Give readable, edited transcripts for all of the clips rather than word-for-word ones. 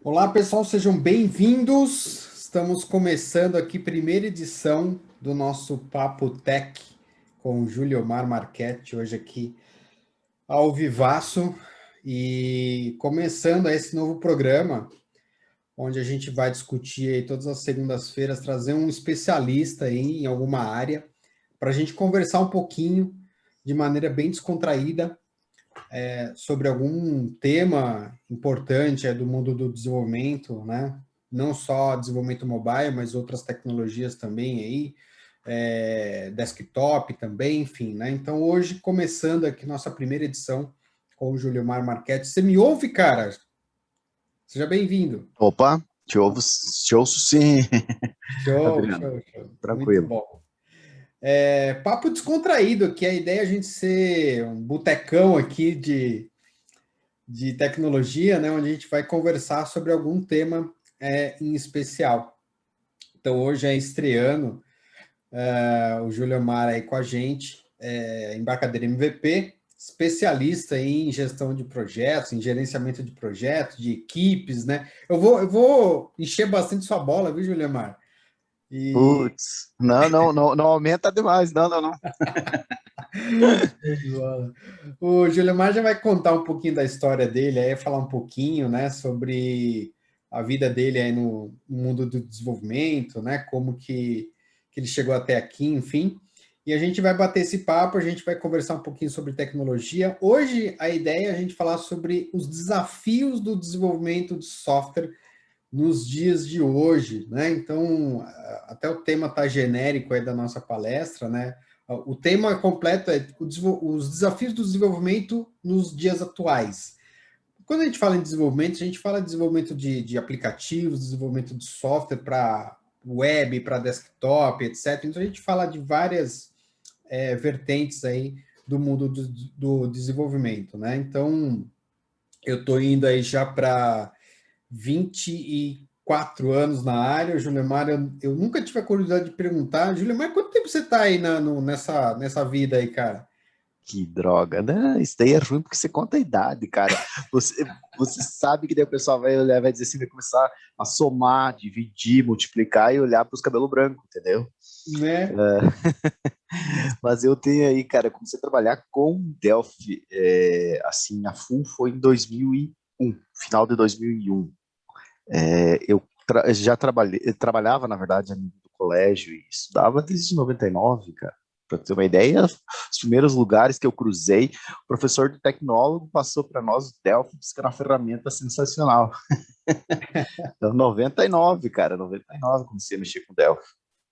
Olá, pessoal, sejam bem-vindos. Estamos começando aqui primeira edição do nosso Papo Tech com o Juliomar Marchetti, hoje aqui ao vivaço e começando esse novo programa, onde a gente vai discutir aí todas as segundas-feiras, trazer um especialista aí em alguma área para a gente conversar um pouquinho de maneira bem descontraída sobre algum tema importante do mundo do desenvolvimento, né? Não só desenvolvimento mobile, mas outras tecnologias também aí, desktop também, enfim, né? Então, hoje, começando aqui nossa primeira edição com o Juliomar Marchetti. Você me ouve, cara? Seja bem-vindo. Opa, te ouço sim, Show, Adriano. show, show. Muito Tranquilo. bom. Papo descontraído aqui, a ideia é a gente ser um botecão aqui de tecnologia, né, onde a gente vai conversar sobre algum tema em especial. Então, hoje é estreando o Júlio Amar aí com a gente, embarcadeira MVP, especialista em gestão de projetos, em gerenciamento de projetos, de equipes, né? Eu vou encher bastante sua bola, viu, Júlio Amar? E Putz, não aumenta demais, não. o Júlio Mar já vai contar um pouquinho da história dele, aí falar um pouquinho, né, sobre a vida dele aí no mundo do desenvolvimento, né, como que ele chegou até aqui, enfim. E a gente vai bater esse papo, a gente vai conversar um pouquinho sobre tecnologia. Hoje a ideia é a gente falar sobre os desafios do desenvolvimento de software nos dias de hoje, né? Então, até o tema está genérico aí da nossa palestra, né? O tema completo é os desafios do desenvolvimento nos dias atuais. Quando a gente fala em desenvolvimento, a gente fala de desenvolvimento de aplicativos, desenvolvimento de software para web, para desktop, etc. Então, a gente fala de várias vertentes aí do mundo do desenvolvimento, né? Então, eu estou indo aí já para 24 anos na área, Julimar, eu nunca tive a curiosidade de perguntar, Julimar, quanto tempo você está aí nessa vida aí, cara? Que droga, né? Isso daí é ruim porque você conta a idade, cara. Você sabe que daí o pessoal vai olhar, vai dizer assim, vai começar a somar, dividir, multiplicar e olhar para os cabelos brancos, entendeu? Né? Mas eu tenho aí, cara, comecei a trabalhar com Delphi, assim, a full foi em 2001, final de 2001. Já trabalhava, na verdade, no colégio e estudava desde 99, cara. Para ter uma ideia, os primeiros lugares que eu cruzei, o professor de tecnólogo passou para nós o Delphi, disse que era uma ferramenta sensacional. Então, 99, cara, 99 comecei a mexer com Delphi.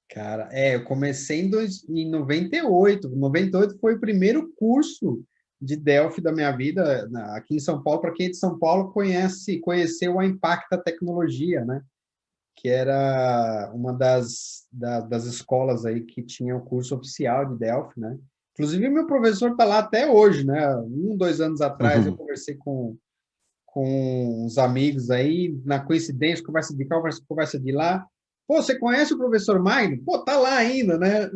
Cara, eu comecei em 98. 98 foi o primeiro curso de Delphi da minha vida aqui em São Paulo. Para quem é de São Paulo, conheceu a Impacta Tecnologia, né? Que era uma das escolas aí que tinha o curso oficial de Delphi, né? Inclusive, meu professor está lá até hoje, né? 2 anos atrás, eu conversei com uns amigos aí, na coincidência, conversa de cá, conversa de lá. Pô, você conhece o professor Magno? Pô, tá lá ainda, né?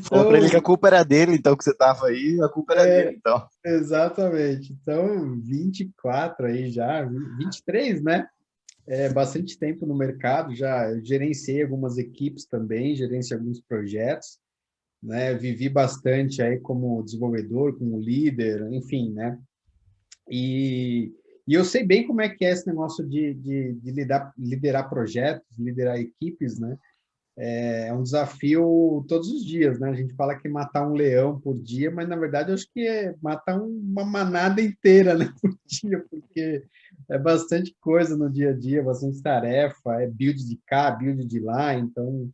Falou para ele que a Então, culpa era dele, então, que você tava aí, a culpa era dele, então. exatamente. Então, 24 aí já, 23, né? Bastante tempo no mercado, já gerenciei algumas equipes também, gerenciei alguns projetos, né? Vivi bastante aí como desenvolvedor, como líder, enfim, né? E, e eu sei bem como é que é esse negócio de liderar projetos, liderar equipes, né? É um desafio todos os dias, né? A gente fala que matar um leão por dia, mas na verdade eu acho que é matar uma manada inteira, né, por dia, porque é bastante coisa no dia a dia, bastante tarefa, é build de cá, build de lá, então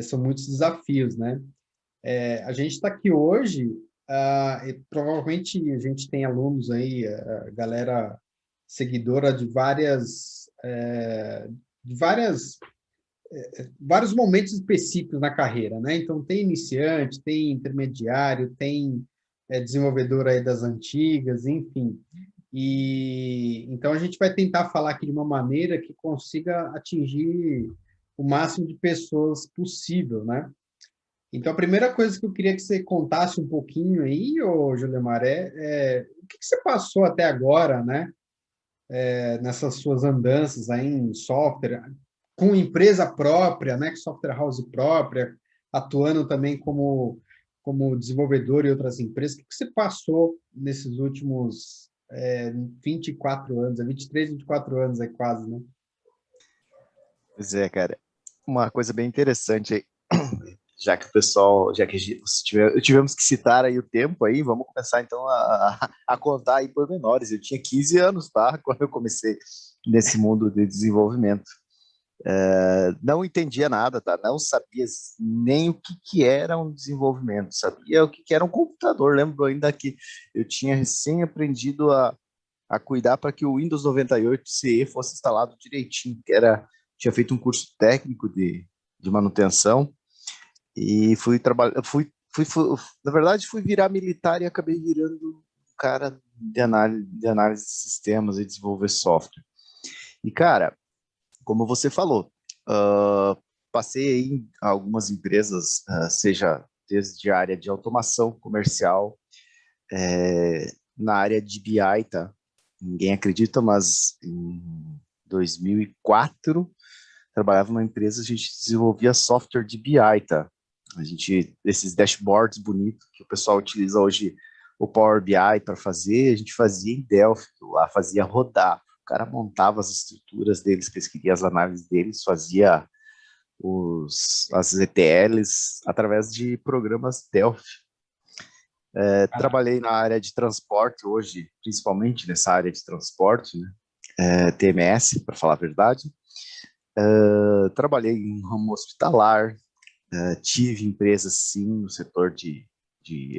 são muitos desafios, né? A gente está aqui hoje, e provavelmente a gente tem alunos aí, galera seguidora de vários momentos específicos na carreira, né? Então, tem iniciante, tem intermediário, tem desenvolvedor aí das antigas, enfim. E então a gente vai tentar falar aqui de uma maneira que consiga atingir o máximo de pessoas possível, né? Então, a primeira coisa que eu queria que você contasse um pouquinho aí, ô Juliomar, o que você passou até agora, né? nessas suas andanças aí em software, com empresa própria, né, com software house própria, atuando também como desenvolvedor em outras empresas. O que você passou nesses últimos 24 anos, 23, 24 anos aí quase, né? Pois é, cara. Uma coisa bem interessante aí, já que o pessoal, já que tivemos que citar aí o tempo aí, vamos começar então a contar aí pormenores. Eu tinha 15 anos, tá? Quando eu comecei nesse mundo de desenvolvimento. Não entendia nada, tá? Não sabia nem o que era um desenvolvimento, sabia o que era um computador. Lembro ainda que eu tinha recém aprendido a cuidar para que o Windows 98 CE fosse instalado direitinho, tinha feito um curso técnico de manutenção e fui trabalhar, na verdade fui virar militar e acabei virando um cara de análise de sistemas e desenvolver software. E cara, como você falou, passei em algumas empresas, seja desde a área de automação comercial, na área de BI, tá? Ninguém acredita, mas em 2004 trabalhava numa empresa, a gente desenvolvia software de BI, tá? Esses dashboards bonitos que o pessoal utiliza hoje, o Power BI para fazer, a gente fazia em Delphi, lá fazia rodar. O cara montava as estruturas deles, que eles queriam as análises deles, fazia as ETLs através de programas Delphi. Trabalhei na área de transporte hoje, principalmente nessa área de transporte, né? TMS, para falar a verdade. Trabalhei em ramo hospitalar, tive empresas, sim, no setor de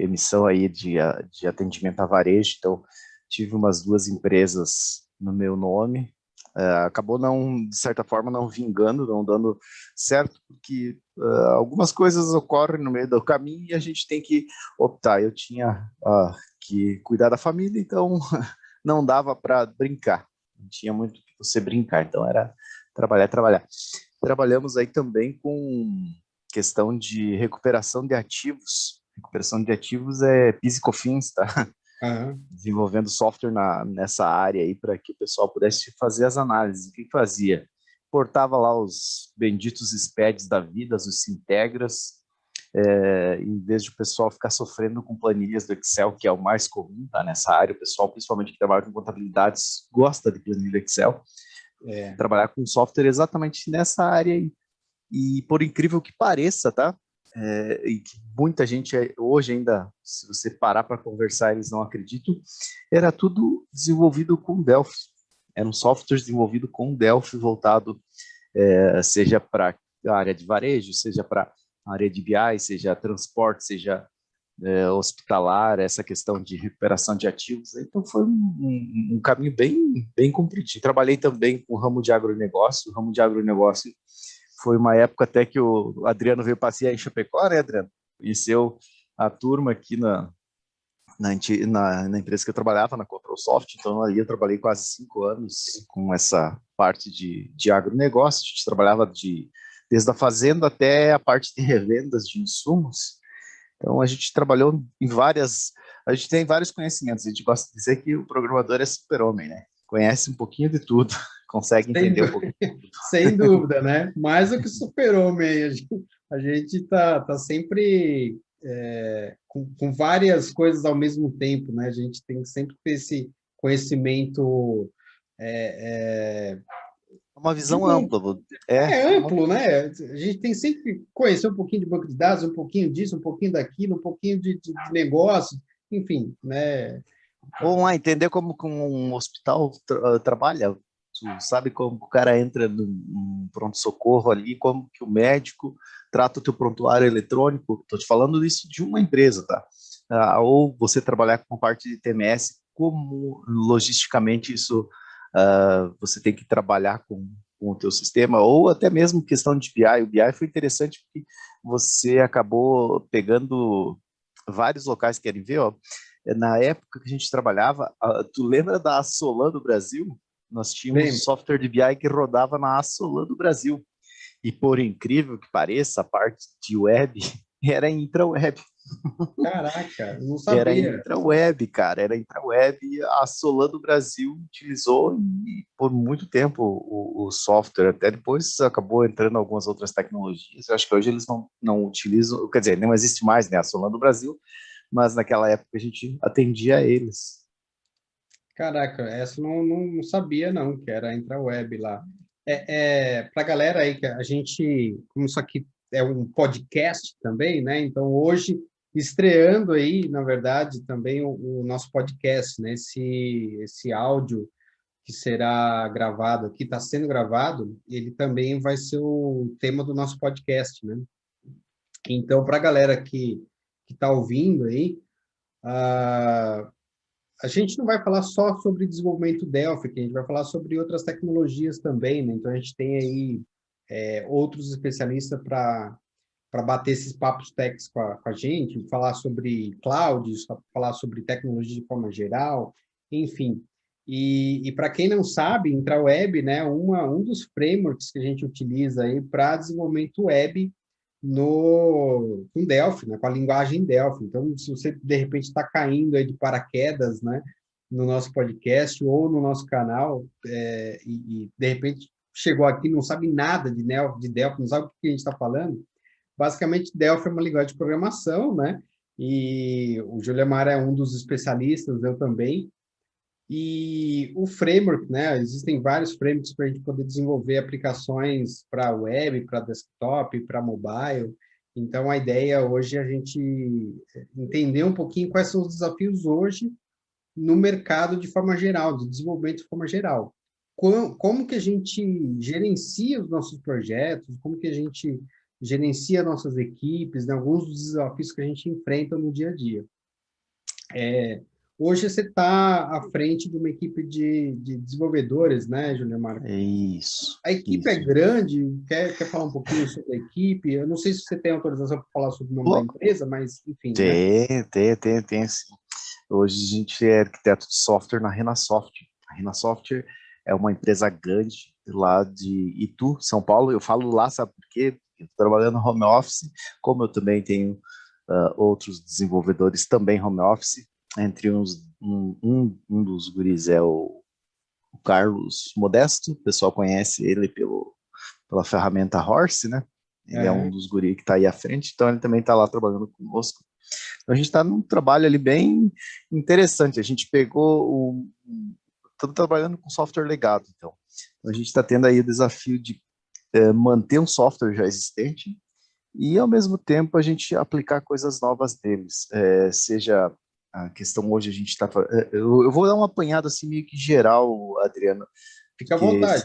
emissão aí de atendimento a varejo, então tive umas 2 empresas no meu nome, acabou não, de certa forma, não vingando, não dando certo, porque algumas coisas ocorrem no meio do caminho e a gente tem que optar. Eu tinha que cuidar da família, então não dava para brincar, não tinha muito que você brincar, então era trabalhar, trabalhar. Trabalhamos aí também com questão de recuperação de ativos. Recuperação de ativos é PIS e COFINS, tá? Uhum. Desenvolvendo software nessa área aí para que o pessoal pudesse fazer as análises. O que fazia? Portava lá os benditos SPEDs da vida, os Sintegras, em vez de o pessoal ficar sofrendo com planilhas do Excel, que é o mais comum, tá, nessa área. O pessoal, principalmente que trabalha com contabilidades, gosta de planilha Excel. Trabalhar com software exatamente nessa área aí. E por incrível que pareça, tá? E que muita gente hoje ainda, se você parar para conversar, eles não acreditam, era tudo desenvolvido com Delphi. Era um software desenvolvido com Delphi voltado, seja para a área de varejo, seja para a área de BI, seja transporte, seja hospitalar, essa questão de recuperação de ativos. Então foi um caminho bem compridinho. Trabalhei também com o ramo de agronegócio. O ramo de agronegócio foi uma época até que o Adriano veio passear em Chapecó, né, Adriano? Conheceu a turma aqui na empresa que eu trabalhava, na Controlsoft. Então ali eu trabalhei quase 5 anos com essa parte de agronegócio. A gente trabalhava desde a fazenda até a parte de revendas de insumos. Então a gente trabalhou a gente tem vários conhecimentos. A gente gosta de dizer que o programador é super-homem, né? Conhece um pouquinho de tudo, consegue entender um pouquinho. Sem dúvida, né? Mais do que super-homem. A gente tá sempre com várias coisas ao mesmo tempo, né? A gente tem que sempre ter esse conhecimento Uma de visão ampla. amplo, né? A gente tem sempre que conhecer um pouquinho de banco de dados, um pouquinho disso, um pouquinho daquilo, um pouquinho de negócio, enfim, né? Vamos lá, entender como que um hospital trabalha. Tu sabe como o cara entra num pronto-socorro ali, como que o médico trata o teu prontuário eletrônico. Estou te falando isso de uma empresa, tá? Ou você trabalhar com parte de TMS, como logisticamente isso você tem que trabalhar com o teu sistema, ou até mesmo questão de BI. O BI foi interessante porque você acabou pegando vários locais, querem ver, ó, na época que a gente trabalhava, tu lembra da Assolan do Brasil? Nós tínhamos um Lembra? software de BI que rodava na Assolan do Brasil. E por incrível que pareça, a parte de web era intraweb. Caraca, eu não Era sabia. intraweb, cara, era intraweb. A Solano Brasil utilizou por muito tempo o software, até depois acabou entrando algumas outras tecnologias. Eu acho que hoje eles não utilizam, quer dizer, não existe mais, né, a Solano Brasil, mas naquela época a gente atendia eles. Caraca, essa eu não sabia, não, que era intraweb lá. Para a galera aí, que a gente, como isso aqui é um podcast também, né? Então, hoje, estreando aí, na verdade, também o nosso podcast, né? Esse áudio que será gravado aqui, está sendo gravado, ele também vai ser o tema do nosso podcast, né? Então, para a galera que está ouvindo aí, a gente não vai falar só sobre desenvolvimento Delphi, que a gente vai falar sobre outras tecnologias também, né? Então, a gente tem aí outros especialistas para bater esses papos techs com a gente, falar sobre cloud, falar sobre tecnologia de forma geral, enfim. E para quem não sabe, IntraWeb, né, um dos frameworks que a gente utiliza aí para desenvolvimento web no com Delphi, né, com a linguagem Delphi. Então, se você de repente está caindo aí de paraquedas, né, no nosso podcast ou no nosso canal, e de repente chegou aqui e não sabe nada de Delphi, não sabe o que a gente está falando, basicamente Delphi é uma linguagem de programação, né? E o Juliamar é um dos especialistas, eu também. E o framework, né? Existem vários frameworks para a gente poder desenvolver aplicações para web, para desktop, para mobile. Então, a ideia hoje é a gente entender um pouquinho quais são os desafios hoje no mercado de forma geral, de desenvolvimento de forma geral. Como que a gente gerencia os nossos projetos, como que a gente gerencia nossas equipes, né? Alguns dos desafios que a gente enfrenta no dia a dia. Hoje você está à frente de uma equipe de desenvolvedores, né, Júnior Marco? Isso, A equipe é isso. grande, quer falar um pouquinho sobre a equipe? Eu não sei se você tem autorização para falar sobre o nome da Pô, empresa, mas enfim, né? tem, sim. Hoje a gente é arquiteto de software na Renasoft. A Renasoft é uma empresa grande lá de Itu, São Paulo. Eu falo lá, sabe por quê? Porque eu tô trabalhando no home office, como eu também tenho outros desenvolvedores também home office. Entre um dos guris é o Carlos Modesto, o pessoal conhece ele pela ferramenta Horse, né? Ele é um Aham. dos guris que está aí à frente, então ele também está lá trabalhando conosco. Então a gente está num trabalho ali bem interessante. A gente pegou estamos trabalhando com software legado, então. A gente está tendo aí o desafio de manter um software já existente e, ao mesmo tempo, a gente aplicar coisas novas deles. Seja a questão hoje, a gente está. Eu vou dar uma apanhada assim meio que geral, Adriano, Fica à porque vontade.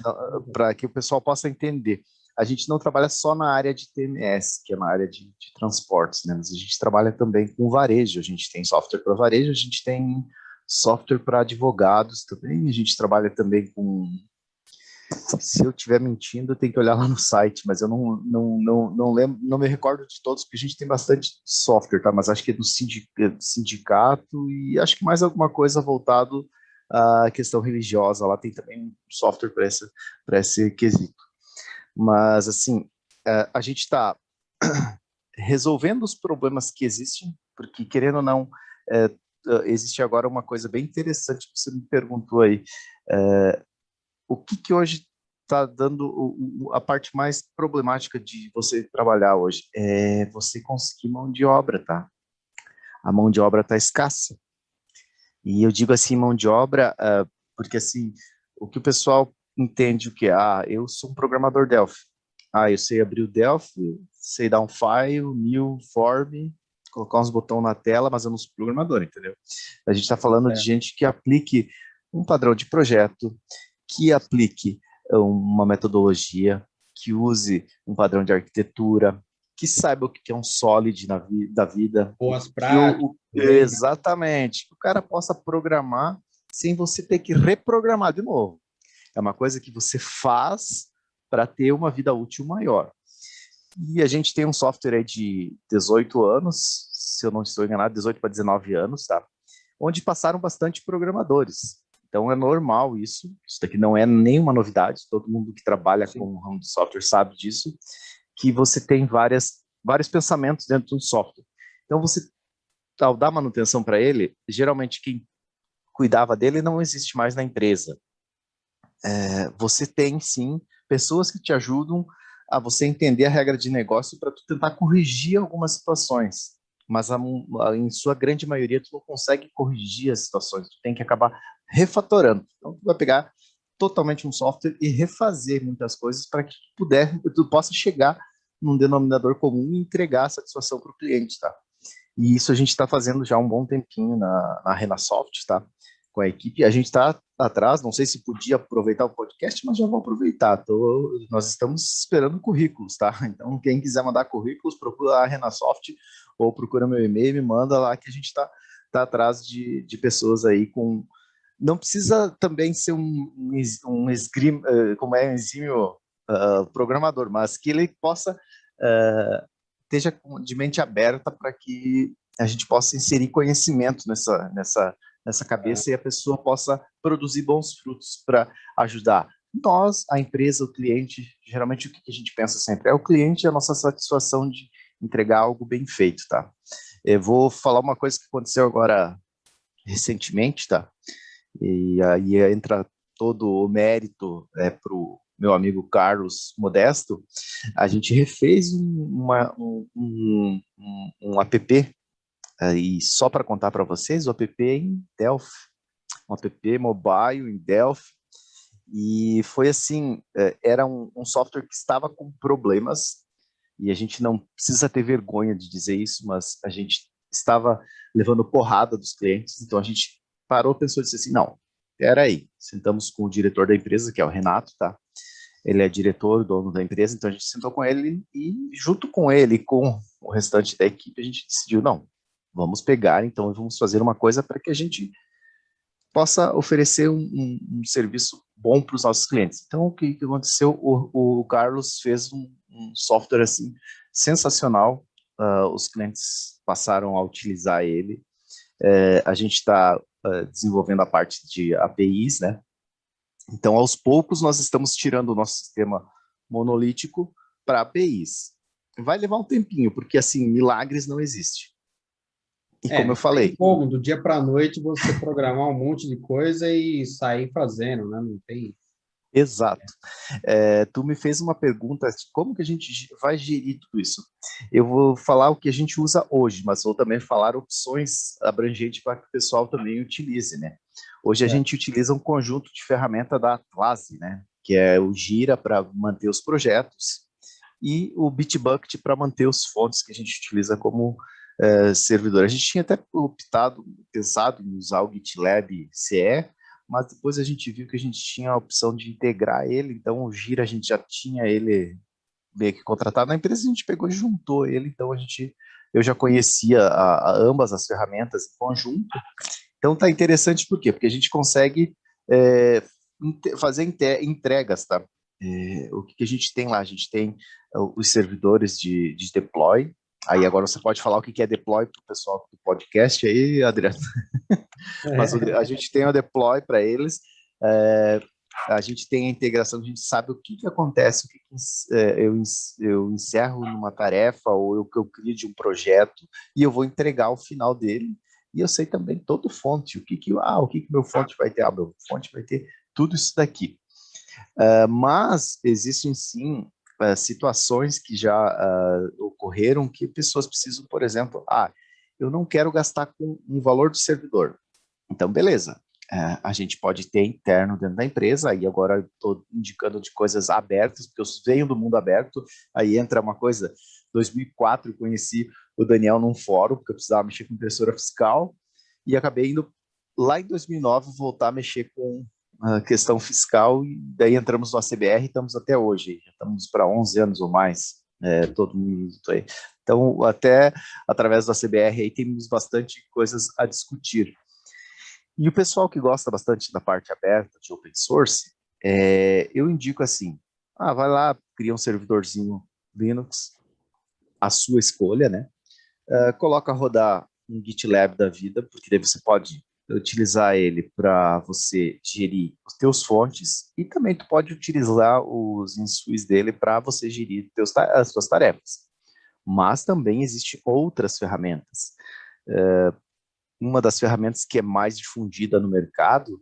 para que o pessoal possa entender. A gente não trabalha só na área de TMS, que é na área de transportes, né? Mas a gente trabalha também com varejo. A gente tem software para varejo, a gente tem software para advogados também. A gente trabalha também com. Se eu estiver mentindo, tem que olhar lá no site, mas eu não lembro, não me recordo de todos, porque a gente tem bastante software, tá? Mas acho que é do sindicato e acho que mais alguma coisa voltado à questão religiosa. Lá tem também um software para esse quesito. Mas, assim, a gente está resolvendo os problemas que existem, porque, querendo ou não, existe agora uma coisa bem interessante que você me perguntou aí. O que hoje está dando a parte mais problemática de você trabalhar hoje? É você conseguir mão de obra, tá? A mão de obra está escassa. E eu digo assim, mão de obra, porque assim, o que o pessoal entende o que é, eu sou um programador Delphi. Eu sei abrir o Delphi, sei dar um file, new, form, colocar uns botões na tela, mas eu não sou programador, entendeu? A gente está falando de É. gente que aplique um padrão de projeto, que aplique uma metodologia, que use um padrão de arquitetura, que saiba o que é um solid da vida, Boas que práticas também, né? exatamente, que o cara possa programar sem você ter que reprogramar de novo. É uma coisa que você faz para ter uma vida útil maior. E a gente tem um software aí de 18 anos, se eu não estou enganado, 18 para 19 anos, tá? Onde passaram bastante programadores. Então é normal isso. Isso daqui não é nenhuma novidade. Todo mundo que trabalha com Sim. o ramo de software sabe disso. Que você tem várias vários pensamentos dentro de um software. Então, você, ao dar manutenção para ele, geralmente quem cuidava dele não existe mais na empresa. Você tem, sim, pessoas que te ajudam a você entender a regra de negócio para tu tentar corrigir algumas situações. Mas em sua grande maioria tu não consegue corrigir as situações, tu tem que acabar refatorando. Então tu vai pegar totalmente um software e refazer muitas coisas para que tu possa chegar num denominador comum e entregar a satisfação para o cliente, tá? E isso a gente está fazendo já há um bom tempinho na Renasoft, tá? Com a equipe. A gente está atrás, não sei se podia aproveitar o podcast, mas já vou aproveitar. Nós estamos esperando currículos, tá? Então, quem quiser mandar currículos, procura a Renasoft ou procura meu e-mail, me manda lá que a gente tá atrás de pessoas aí com... Não precisa também ser um como é, um exímio programador, mas que ele possa... esteja de mente aberta para que a gente possa inserir conhecimento nessa cabeça e a pessoa possa produzir bons frutos para ajudar nós, a empresa, o cliente. Geralmente o que a gente pensa sempre é o cliente e a nossa satisfação de entregar algo bem feito, tá? Eu vou falar uma coisa que aconteceu agora recentemente, tá? E aí entra todo o mérito para o meu amigo Carlos Modesto. A gente refez um app, e só para contar para vocês, o app é em Delphi, um app mobile em Delphi, e foi assim, era um software que estava com problemas, e a gente não precisa ter vergonha de dizer isso, mas a gente estava levando porrada dos clientes, então a gente parou, pensou e disse assim, não, peraí, sentamos com o diretor da empresa, que é o Renato, tá? Ele é diretor, dono da empresa, então a gente sentou com ele e junto com ele, com o restante da equipe, a gente decidiu, não, vamos pegar, então, e vamos fazer uma coisa para que a gente possa oferecer um serviço bom para os nossos clientes. Então, o que aconteceu? O Carlos fez um software assim sensacional, os clientes passaram a utilizar ele. A gente está desenvolvendo a parte de APIs, né? Então, aos poucos, nós estamos tirando o nosso sistema monolítico para APIs. Vai levar um tempinho, porque, assim, milagres não existem. E como eu Não tem falei, como, do dia para a noite, você programar um monte de coisa e sair fazendo, né? Não tem... exato. Tu me fez uma pergunta de como que a gente vai gerir tudo isso. Eu vou falar o que a gente usa hoje, mas vou também falar opções abrangentes para que o pessoal também utilize, né? Hoje a gente utiliza um conjunto de ferramenta da Atlassian, né? Que é o Gira para manter os projetos e o Bitbucket para manter os fontes que a gente utiliza como servidor. A gente tinha até pensado em usar o GitLab CE, mas depois a gente viu que a gente tinha a opção de integrar ele, então o Gira a gente já tinha ele meio que contratado na empresa, a gente pegou e juntou ele, então eu já conhecia ambas as ferramentas em conjunto, então tá interessante por quê? Porque a gente consegue fazer entregas, tá? O que a gente tem lá? A gente tem os servidores de deploy, aí agora você pode falar o que é deploy para o pessoal do podcast aí, Adriano. Mas a gente tem o deploy para eles, a gente tem a integração, a gente sabe o que acontece, eu encerro numa tarefa ou eu crio de um projeto e eu vou entregar o final dele. E eu sei também todo fonte, o que meu fonte vai ter? Meu fonte vai ter tudo isso daqui. Mas existem sim situações que já ocorreram que pessoas precisam, por exemplo, eu não quero gastar com um valor do servidor. Então, beleza. A gente pode ter interno dentro da empresa, aí agora eu estou indicando de coisas abertas, porque eu venho do mundo aberto, aí entra uma coisa, 2004 eu conheci o Daniel num fórum, porque eu precisava mexer com impressora fiscal, e acabei indo lá em 2009 voltar a mexer com a questão fiscal, e daí entramos no ACBR e estamos até hoje, já estamos para 11 anos ou mais, todo mundo aí. Então, até através do ACBR aí temos bastante coisas a discutir. E o pessoal que gosta bastante da parte aberta de open source, eu indico assim, vai lá, cria um servidorzinho Linux, a sua escolha, né? Coloca a rodar um GitLab da vida, porque daí você pode utilizar ele para você gerir os teus fontes e também tu pode utilizar os insuis dele para você gerir as suas tarefas. mas também existem outras ferramentas. Uma das ferramentas que é mais difundida no mercado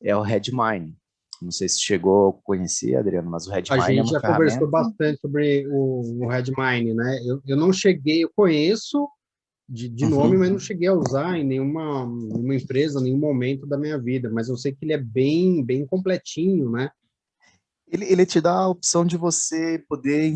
é o Redmine. Não sei se chegou a conhecer, Adriano, mas o A Redmine é gente uma já conversou ferramenta. bastante sobre o Redmine, né? Eu não cheguei, eu conheço de nome, mas não cheguei a usar em nenhuma empresa, nenhum momento da minha vida. Mas eu sei que ele é bem completinho, né? Ele te dá a opção de você poder,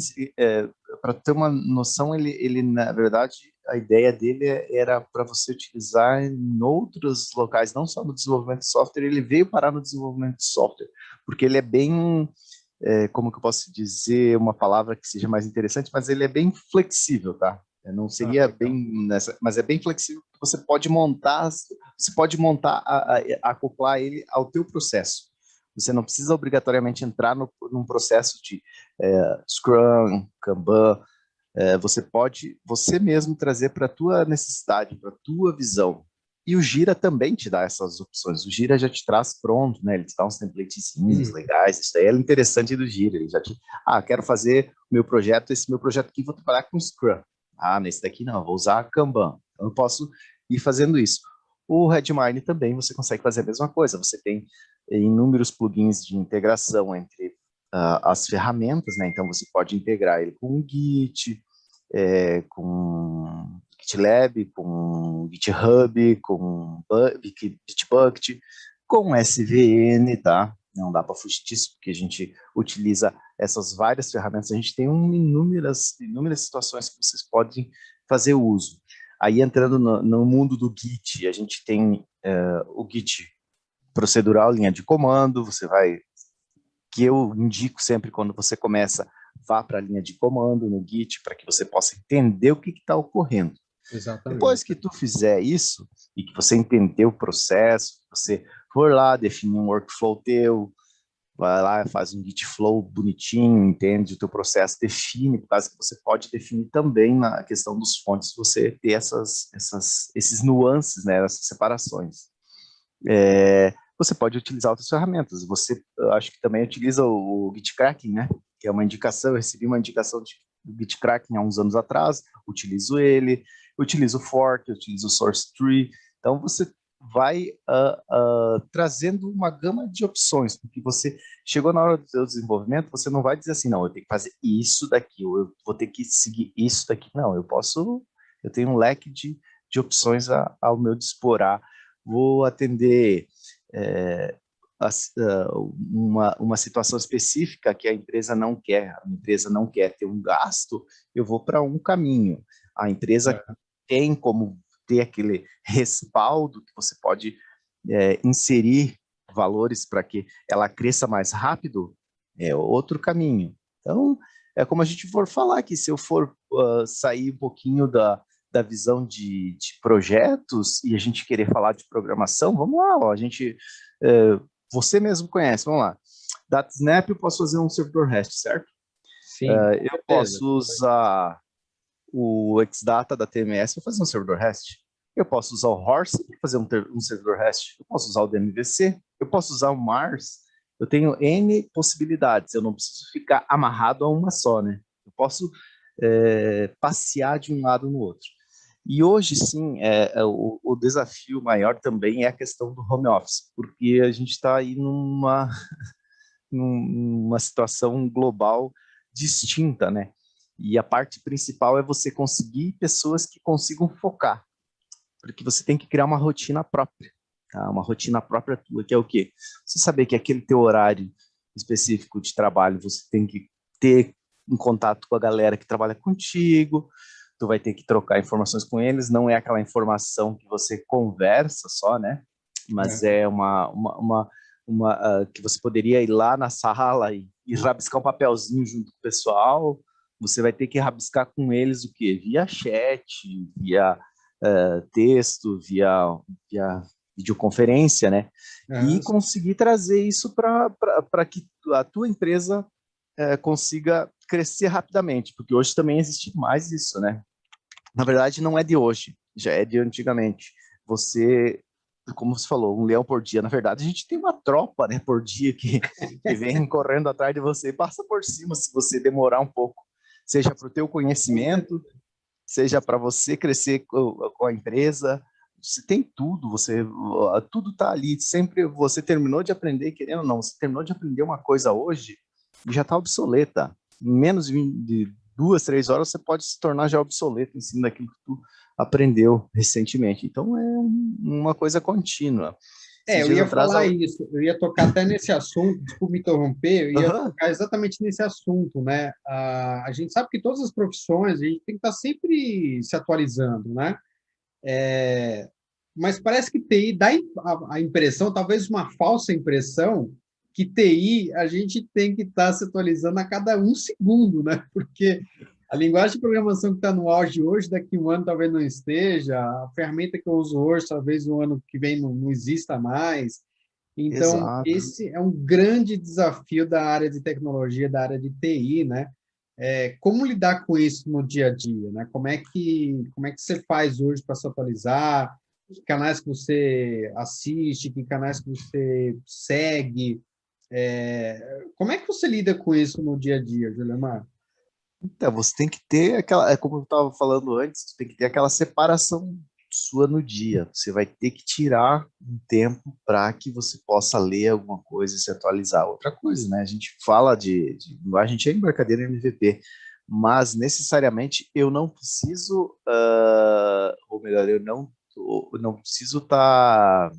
para ter uma noção, ele, na verdade, a ideia dele era para você utilizar em outros locais, não só no desenvolvimento de software, ele veio parar no desenvolvimento de software, porque ele é bem, como que eu posso dizer, uma palavra que seja mais interessante, mas ele é bem flexível, tá? Não Ah, seria legal. bem nessa, mas é bem flexível. Você pode montar, acoplar ele ao teu processo. Você não precisa obrigatoriamente entrar num processo de Scrum, Kanban. Você pode você mesmo trazer para a tua necessidade, para a tua visão. E o Gira também te dá essas opções. O Gira já te traz pronto, né? Ele te dá uns templatezinhos legais. Isso aí é interessante do Gira. Ele já te... quero fazer o meu projeto, esse meu projeto aqui, vou trabalhar com Scrum. Nesse daqui não, vou usar Kanban. Então eu posso ir fazendo isso. O Redmine também você consegue fazer a mesma coisa. Você tem inúmeros plugins de integração entre as ferramentas, né? Então você pode integrar ele com o Git, com GitLab, com GitHub, com Bitbucket, com SVN, tá? Não dá para fugir disso, porque a gente utiliza essas várias ferramentas. A gente tem inúmeras situações que vocês podem fazer uso. Aí, entrando no mundo do Git, a gente tem o Git procedural, linha de comando, que eu indico sempre quando você começa, vá para a linha de comando no Git, para que você possa entender o que está ocorrendo. Exatamente. Depois que tu fizer isso, e que você entender o processo, você for lá, definir um workflow teu, vai lá, faz um Git flow bonitinho, entende o teu processo, define, por causa que você pode definir também na questão dos fontes, você ter esses nuances, né, essas separações. Você pode utilizar outras ferramentas. Eu acho que também utiliza o GitKraken, né? Que é uma indicação, eu recebi uma indicação do GitKraken há uns anos atrás, utilizo ele, utilizo o fork, utilizo o source tree. Então, você vai trazendo uma gama de opções, porque você chegou na hora do seu desenvolvimento, você não vai dizer assim, não, eu tenho que fazer isso daqui, ou eu vou ter que seguir isso daqui. Não, eu tenho um leque de opções ao meu dispor. Vou atender uma situação específica que a empresa não quer ter um gasto, eu vou para um caminho. A empresa tem como ter aquele respaldo que você pode inserir valores para que ela cresça mais rápido, é outro caminho. Então, é como a gente for falar aqui, se eu for sair um pouquinho da visão de projetos e a gente querer falar de programação, vamos lá, ó, você mesmo conhece, vamos lá. DataSnap, eu posso fazer um servidor REST, certo? Sim, Eu posso usar o Xdata da TMS para fazer um servidor REST. Eu posso usar o Horse para fazer um servidor REST. Eu posso usar o DMVC. Eu posso usar o Mars. Eu tenho N possibilidades. Eu não preciso ficar amarrado a uma só, né? Eu posso passear de um lado no outro. E hoje, sim, o desafio maior também é a questão do home office, porque a gente está aí numa situação global distinta, né? E a parte principal é você conseguir pessoas que consigam focar, porque você tem que criar uma rotina própria, tá? Uma rotina própria tua, que é o quê? Você saber que aquele teu horário específico de trabalho, você tem que ter um contato com a galera que trabalha contigo, tu vai ter que trocar informações com eles, não é aquela informação que você conversa só, né? Mas é que você poderia ir lá na sala e rabiscar um papelzinho junto com o pessoal. Você vai ter que rabiscar com eles o quê? Via chat, via texto, via videoconferência, né? E conseguir trazer isso para que a tua empresa consiga crescer rapidamente, porque hoje também existe mais isso, né? Na verdade, não é de hoje, já é de antigamente. Como você falou, um leão por dia. Na verdade, a gente tem uma tropa, né, por dia que vem correndo atrás de você e passa por cima se você demorar um pouco, seja para o teu conhecimento, seja para você crescer com a empresa, você tem tudo, tudo está ali, sempre você terminou de aprender, querendo ou não, você terminou de aprender uma coisa hoje e já está obsoleta. Em menos de 2, 3 horas você pode se tornar já obsoleto em cima daquilo que tu aprendeu recentemente. Então é uma coisa contínua. Eu ia falar isso, eu ia tocar até nesse assunto, desculpe me interromper, eu ia tocar exatamente nesse assunto, né? A gente sabe que todas as profissões, a gente tem que estar sempre se atualizando, né? Mas parece que TI dá a impressão, talvez uma falsa impressão, que TI a gente tem que estar se atualizando a cada 1 segundo, né? Porque a linguagem de programação que está no auge hoje, daqui 1 ano talvez não esteja, a ferramenta que eu uso hoje, talvez o ano que vem não exista mais. Então, Exato. esse é um grande desafio da área de tecnologia, da área de TI, né? Como lidar com isso no dia a dia, né? Como é que você faz hoje para se atualizar? Que canais que você assiste? Que canais que você segue? Como é que você lida com isso no dia a dia, Juliana? Então, você tem que ter aquela, como eu estava falando antes, você tem que ter aquela separação sua no dia. Você vai ter que tirar um tempo para que você possa ler alguma coisa e se atualizar. Outra coisa, né? A gente fala de a gente é embarcadeira MVP, mas necessariamente eu não preciso, ou melhor, eu não preciso estar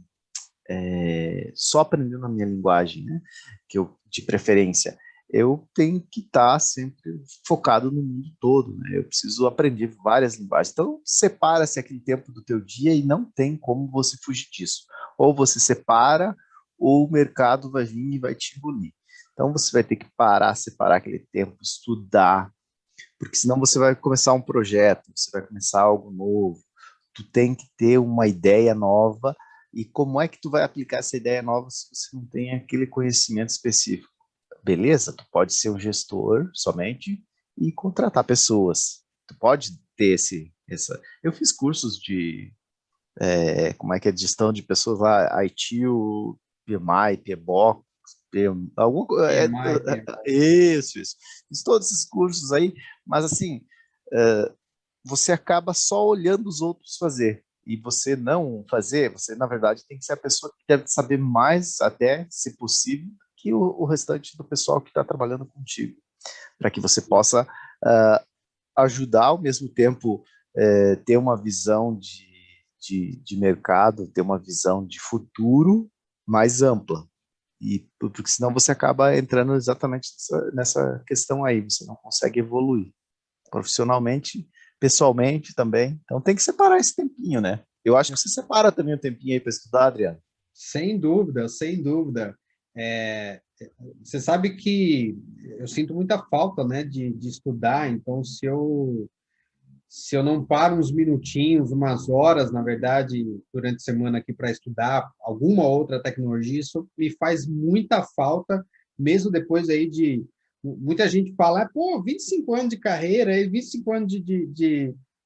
só aprendendo a minha linguagem, né? Que eu, de preferência, eu tenho que estar sempre focado no mundo todo, né? Eu preciso aprender várias linguagens. Então, separa-se aquele tempo do teu dia e não tem como você fugir disso. Ou você separa, ou o mercado vai vir e vai te engolir. Então, você vai ter que parar, separar aquele tempo, estudar, porque senão você vai começar um projeto, você vai começar algo novo, tu tem que ter uma ideia nova, e como é que tu vai aplicar essa ideia nova se você não tem aquele conhecimento específico? Beleza, tu pode ser um gestor somente e contratar pessoas. Tu pode ter eu fiz cursos de, como é que é, de gestão de pessoas lá, ITIL, PMI, PMBOK, isso. Fiz todos esses cursos aí, mas assim, você acaba só olhando os outros fazer. E você não fazer, você na verdade tem que ser a pessoa que deve saber mais, até, se possível, que o restante do pessoal que está trabalhando contigo, para que você possa ajudar ao mesmo tempo, ter uma visão de mercado, ter uma visão de futuro mais ampla. E porque senão você acaba entrando exatamente nessa questão aí, você não consegue evoluir profissionalmente, pessoalmente também. Então tem que separar esse tempinho, né? Eu acho que você separa também um tempinho aí para estudar, Adriano. Sem dúvida, sem dúvida. Você sabe que eu sinto muita falta, né, de estudar, então se eu não paro uns minutinhos, umas horas, na verdade, durante a semana aqui para estudar alguma outra tecnologia, isso me faz muita falta, mesmo depois aí de... Muita gente fala, pô, 25 anos de carreira, 25 anos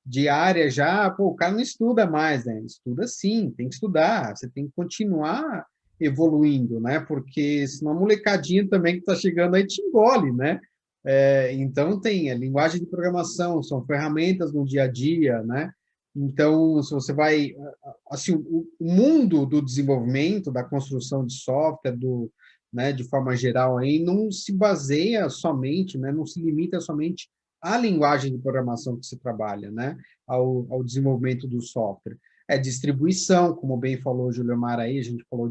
de área já, pô, o cara não estuda mais, né? Estuda sim, tem que estudar, você tem que continuar evoluindo, né? Porque senão a molecadinha também que está chegando aí te engole, né? Então, tem a linguagem de programação, são ferramentas no dia a dia, né? Então, se você vai... Assim, o mundo do desenvolvimento, da construção de software, né, de forma geral, aí, não se baseia somente, né, não se limita somente à linguagem de programação que se trabalha, né, ao desenvolvimento do software. Distribuição, como bem falou o Juliomar aí, a gente falou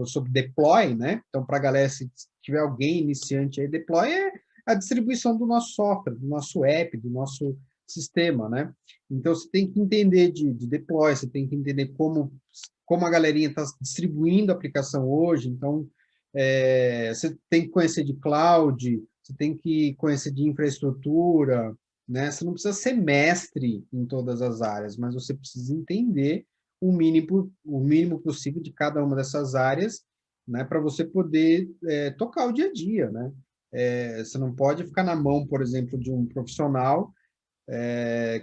sobre deploy, né? Então, para a galera, se tiver alguém iniciante aí, deploy é a distribuição do nosso software, do nosso app, do nosso sistema, né? Então, você tem que entender de deploy, você tem que entender como a galerinha está distribuindo a aplicação hoje. Então, você tem que conhecer de cloud, você tem que conhecer de infraestrutura, né? Você não precisa ser mestre em todas as áreas, mas você precisa entender o mínimo possível de cada uma dessas áreas, né? Para você poder tocar o dia a dia, né? Você não pode ficar na mão, por exemplo, de um profissional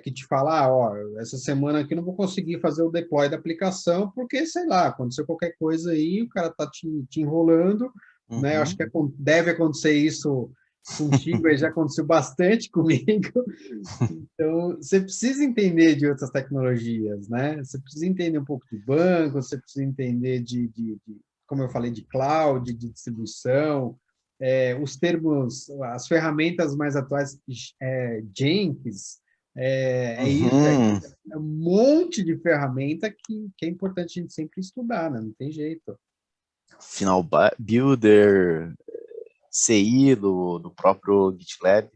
que te fala, ó, essa semana aqui não vou conseguir fazer o deploy da aplicação porque, sei lá, aconteceu qualquer coisa aí, o cara está te enrolando, né? Eu acho que deve acontecer isso contigo aí já aconteceu bastante comigo. Então, você precisa entender de outras tecnologias, né? Você precisa entender um pouco de banco, você precisa entender como eu falei, de cloud, de distribuição, os termos, as ferramentas mais atuais, Jenkins, isso, Uhum. é um monte de ferramenta que é importante a gente sempre estudar, né? Não tem jeito. Final Builder, CI do próprio GitLab.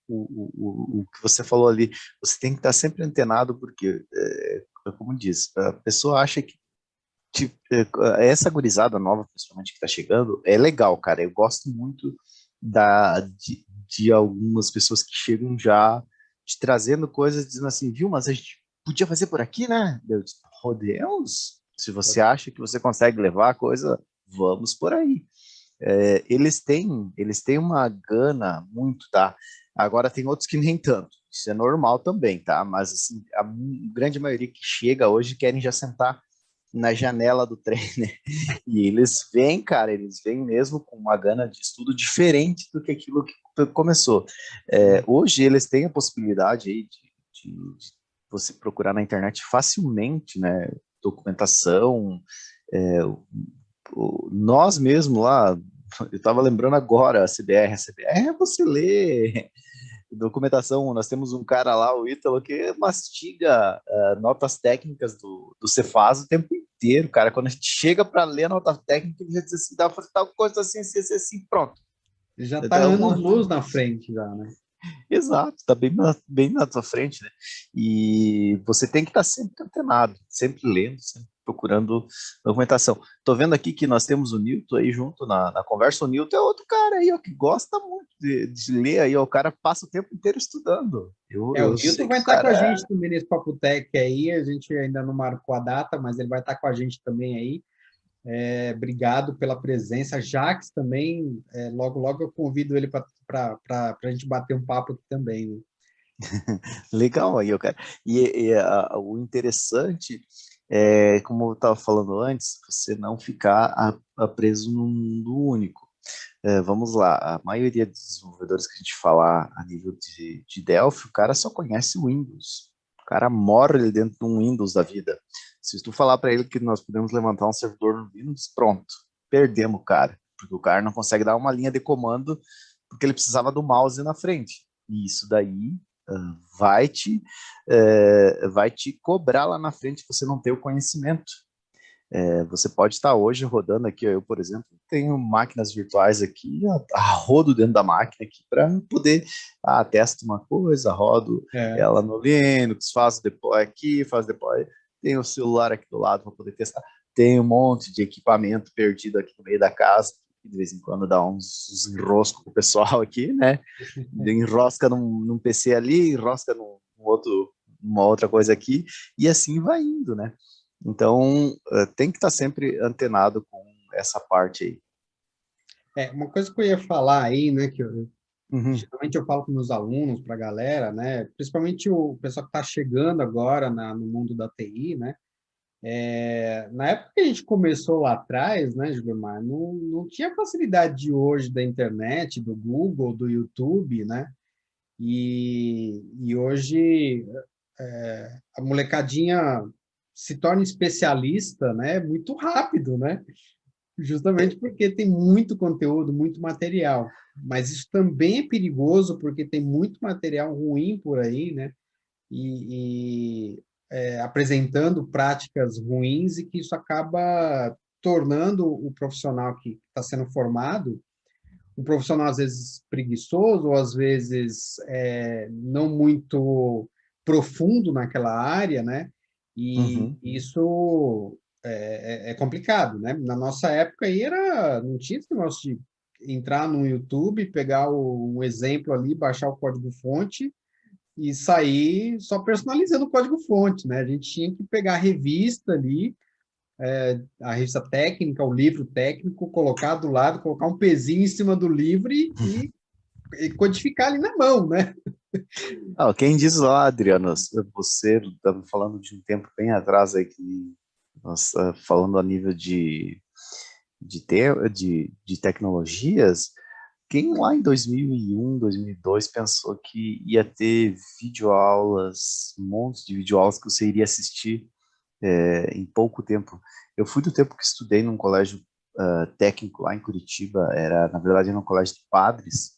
O que você falou ali, você tem que estar sempre antenado, porque, como diz, a pessoa acha que essa gurizada nova, principalmente que está chegando, é legal, cara. Eu gosto muito de algumas pessoas que chegam já te trazendo coisas, dizendo assim, viu, mas a gente podia fazer por aqui, né? Eu disse, Deus, se você acha que você consegue levar a coisa, vamos por aí. Eles têm uma gana muito, tá? Agora tem outros que nem tanto. Isso é normal também, tá? Mas assim, a grande maioria que chega hoje querem já sentar na janela do trem, né? E eles vêm, cara, eles vêm mesmo com uma gana de estudo diferente do que aquilo que começou. Hoje eles têm a possibilidade aí de você procurar na internet facilmente, né? Documentação, nós mesmo lá, eu estava lembrando agora, a CBR você lê documentação, nós temos um cara lá, o Ítalo, que mastiga notas técnicas do Cefaz o tempo inteiro, cara. Quando a gente chega para ler a nota técnica, ele já diz assim, dá para fazer tal coisa assim, assim, assim, assim, pronto. Já está Então, anos-luz na frente, já, né? exato, está bem na tua frente, né? E você tem que estar sempre antenado, sempre lendo, sempre procurando documentação. Tô vendo aqui que nós temos o Newton aí junto na conversa. O Newton é outro cara aí, ó, que gosta muito de ler aí, ó, o cara passa o tempo inteiro estudando. O Eu sei Nilton que vai o estar com cara a gente também nesse Papo Tech aí, a gente ainda não marcou a data, mas ele vai estar com a gente também aí. Obrigado pela presença. Jax também, logo, logo eu convido ele para a gente bater um papo aqui também, né? legal aí, ó, cara. O interessante como eu estava falando antes, você não ficar preso num mundo único. Vamos lá, a maioria dos desenvolvedores que a gente falar a nível de Delphi, o cara só conhece o Windows. O cara mora ali dentro de um Windows da vida. Se tu falar para ele que nós podemos levantar um servidor no Windows, pronto, perdemos o cara. Porque o cara não consegue dar uma linha de comando porque ele precisava do mouse na frente. E isso daí vai te, vai te cobrar lá na frente se você não ter o conhecimento. Você pode estar hoje rodando aqui, eu, por exemplo, tenho máquinas virtuais aqui, a rodo dentro da máquina aqui para poder, testo uma coisa, rodo ela no Linux, faço deploy aqui, faço deploy, tenho o celular aqui do lado para poder testar, tem um monte de equipamento perdido aqui no meio da casa, que de vez em quando dá uns enroscos com o pessoal aqui, né? Enrosca num PC ali, enrosca numa outra coisa aqui, e assim vai indo, né? Então, tem que estar sempre antenado com essa parte aí. Uma coisa que eu ia falar aí, né, que Uhum. geralmente eu falo com meus alunos, para a galera, né, principalmente o pessoal que está chegando agora no mundo da TI, né, na época que a gente começou lá atrás, né, Gilmar, não tinha facilidade de hoje da internet, do Google, do YouTube, né, e hoje a molecadinha se torna especialista, né, muito rápido, né, justamente porque tem muito conteúdo, muito material. Mas isso também é perigoso porque tem muito material ruim por aí, né, apresentando práticas ruins e que isso acaba tornando o profissional que está sendo formado um profissional às vezes preguiçoso ou às vezes não muito profundo naquela área, né? E Uhum. isso é complicado, né? Na nossa época aí não tinha esse negócio de entrar no YouTube, pegar um exemplo ali, baixar o código-fonte e sair só personalizando o código-fonte, né? A gente tinha que pegar a revista ali, a revista técnica, o livro técnico, colocar do lado, colocar um pezinho em cima do livro e codificar ali na mão, né? Quem diz lá, Adriano, você estava falando de um tempo bem atrás aí que nós falando a nível de tecnologias, Quem lá em 2001, 2002 pensou que ia ter videoaulas, montes de videoaulas que você iria assistir em pouco tempo? Eu fui do tempo que estudei num colégio técnico lá em Curitiba, na verdade, era um colégio de padres,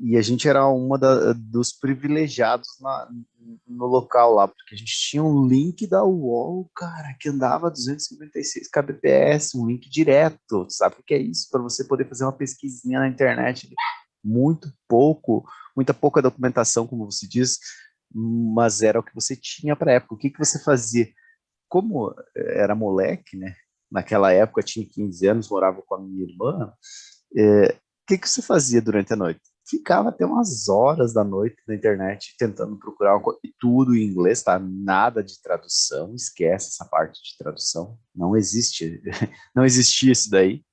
e a gente era dos privilegiados no local lá, porque a gente tinha um link da UOL, cara, que andava a 256 kbps, um link direto, sabe o que é isso? Para você poder fazer uma pesquisinha na internet, muita pouca documentação, como você diz, mas era o que você tinha para a época. O que que você fazia? Como era moleque, né? Naquela época tinha 15 anos, morava com a minha irmã, o que que você fazia durante a noite? Ficava até umas horas da noite na internet tentando procurar tudo em inglês, tá? Nada de tradução, esquece essa parte de tradução, não existe, não existia isso daí.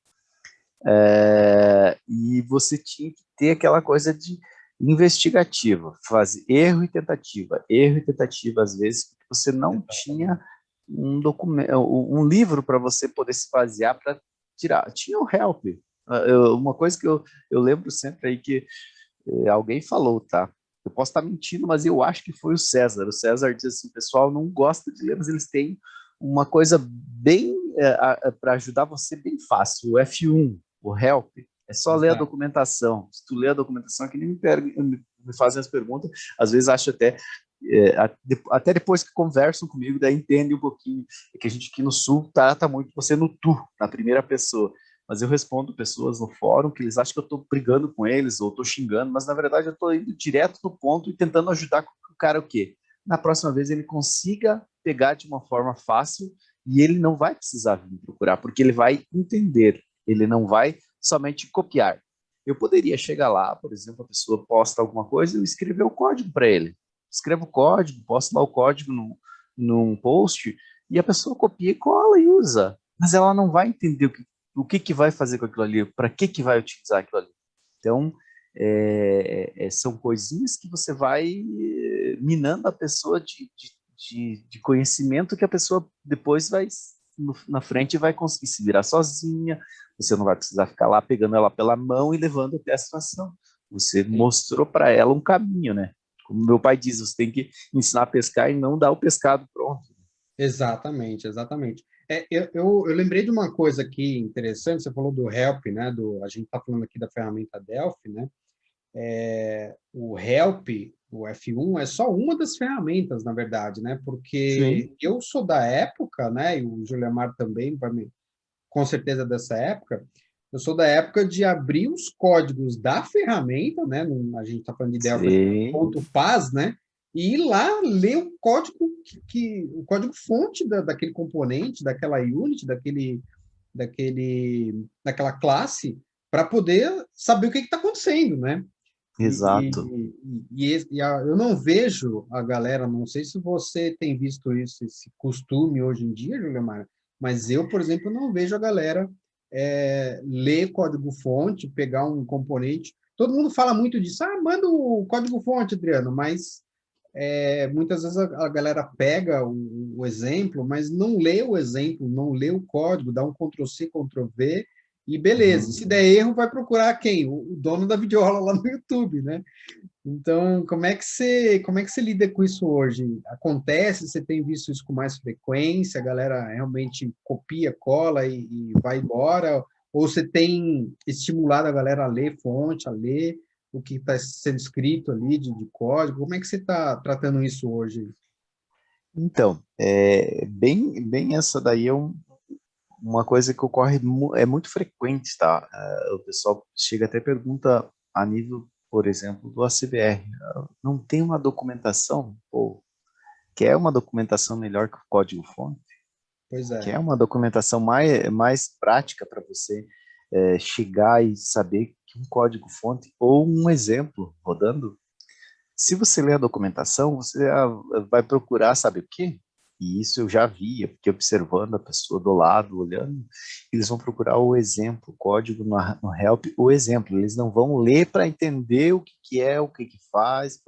E você tinha que ter aquela coisa de investigativa, fazer erro e tentativa, às vezes, porque você não tinha um documento, um livro para você poder se basear para tirar. Tinha o Help. Uma coisa que eu lembro sempre aí que alguém falou, tá? Eu posso estar mentindo, mas eu acho que foi o César. O César diz assim, o pessoal não gosta de ler, mas eles têm uma coisa bem para ajudar você bem fácil, o F1, o Help. É só ler a Exato. documentação. Se tu ler a documentação, é que nem me fazem as perguntas, às vezes acho até depois que conversam comigo, daí entende um pouquinho, é que a gente aqui no Sul trata muito você no tu, na primeira pessoa, mas eu respondo pessoas no fórum que eles acham que eu estou brigando com eles ou estou xingando, mas na verdade eu estou indo direto no ponto e tentando ajudar o cara o quê? Na próxima vez ele consiga pegar de uma forma fácil e ele não vai precisar vir procurar, porque ele vai entender, ele não vai somente copiar. Eu poderia chegar lá, por exemplo, a pessoa posta alguma coisa e eu escrever o código para ele. Escrevo o código, posto lá o código num post e a pessoa copia e cola e usa. Mas ela não vai entender o que vai fazer com aquilo ali, para que vai utilizar aquilo ali. Então, são coisinhas que você vai minando a pessoa de conhecimento que a pessoa depois na frente vai conseguir se virar sozinha, você não vai precisar ficar lá pegando ela pela mão e levando até a situação. Você Sim. mostrou para ela um caminho, né? Como meu pai diz, você tem que ensinar a pescar e não dar o pescado pronto. Exatamente, exatamente. Eu lembrei de uma coisa aqui interessante, você falou do Help, né? A gente está falando aqui da ferramenta Delphi, né? O Help, o F1, é só uma das ferramentas, na verdade, né? Sim, Porque eu sou da época, né? E o Juliamar também, com certeza dessa época, eu sou da época de abrir os códigos da ferramenta, né? A gente está falando de Delphi, sim, .paz, né? E ir lá ler o código o código fonte daquele componente, daquela unit, daquela classe, para poder saber o que está acontecendo, né? exato. Eu não vejo a galera, não sei se você tem visto isso, esse costume hoje em dia, Juliana, mas eu, por exemplo, não vejo a galera ler código-fonte, pegar um componente. Todo mundo fala muito disso, manda o código-fonte, Adriano, mas muitas vezes a galera pega o exemplo, mas não lê o exemplo, não lê o código, dá um Ctrl+C, Ctrl+V e beleza. Uhum. Se der erro, vai procurar quem? O dono da videoaula lá no YouTube, né? Então, como é que você lida com isso hoje? Acontece? Você tem visto isso com mais frequência? A galera realmente copia, cola e vai embora? Ou você tem estimulado a galera a ler fonte, a ler o que está sendo escrito ali de código? Como é que você está tratando isso hoje? Então, bem essa daí uma coisa que ocorre, é muito frequente, tá? O pessoal chega até pergunta a nível, por exemplo, do ACBR. Não tem uma documentação? Pô, quer uma documentação melhor que o código-fonte? Pois é. Quer uma documentação mais prática para você chegar e saber que um código-fonte ou um exemplo rodando. Se você ler a documentação, você vai procurar, sabe o quê? E isso eu já vi, eu fiquei observando a pessoa do lado, olhando, eles vão procurar o exemplo, o código no help, o exemplo. Eles não vão ler para entender o que, que é, o que, que faz,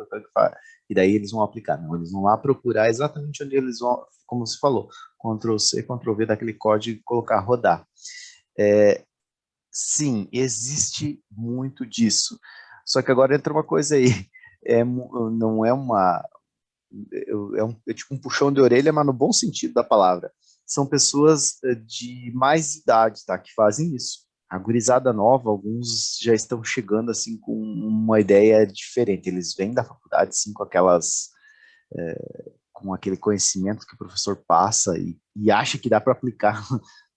e daí eles vão aplicar. Não, eles vão lá procurar exatamente onde eles vão, como você falou, Ctrl+C, Ctrl+V daquele código e colocar rodar. sim, existe muito disso. Só que agora entra uma coisa aí, não é uma, é tipo um puxão de orelha, mas no bom sentido da palavra. São pessoas de mais idade, tá, que fazem isso. A gurizada nova, alguns já estão chegando assim com uma ideia diferente. Eles vêm da faculdade, sim, com aquele conhecimento que o professor passa e acha que dá para aplicar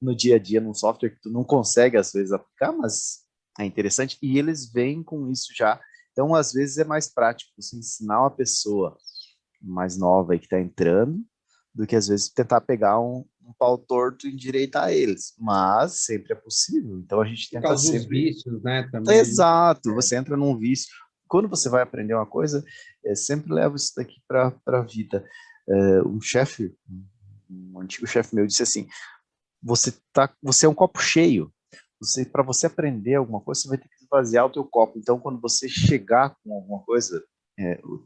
no dia a dia num software que tu não consegue às vezes aplicar, mas é interessante. E eles vêm com isso já. Então, às vezes é mais prático você ensinar uma pessoa mais nova aí que está entrando, do que às vezes tentar pegar um pau torto e endireitar eles. Mas sempre é possível. Então a gente Por tenta causa dos sempre. vícios, né? Também a gente. Exato, você entra num vício. Quando você vai aprender uma coisa, sempre leva isso daqui para a vida. Um chefe, um antigo chefe meu disse assim: você é um copo cheio. Para você aprender alguma coisa, você vai ter que esvaziar o teu copo. Então, quando você chegar com alguma coisa,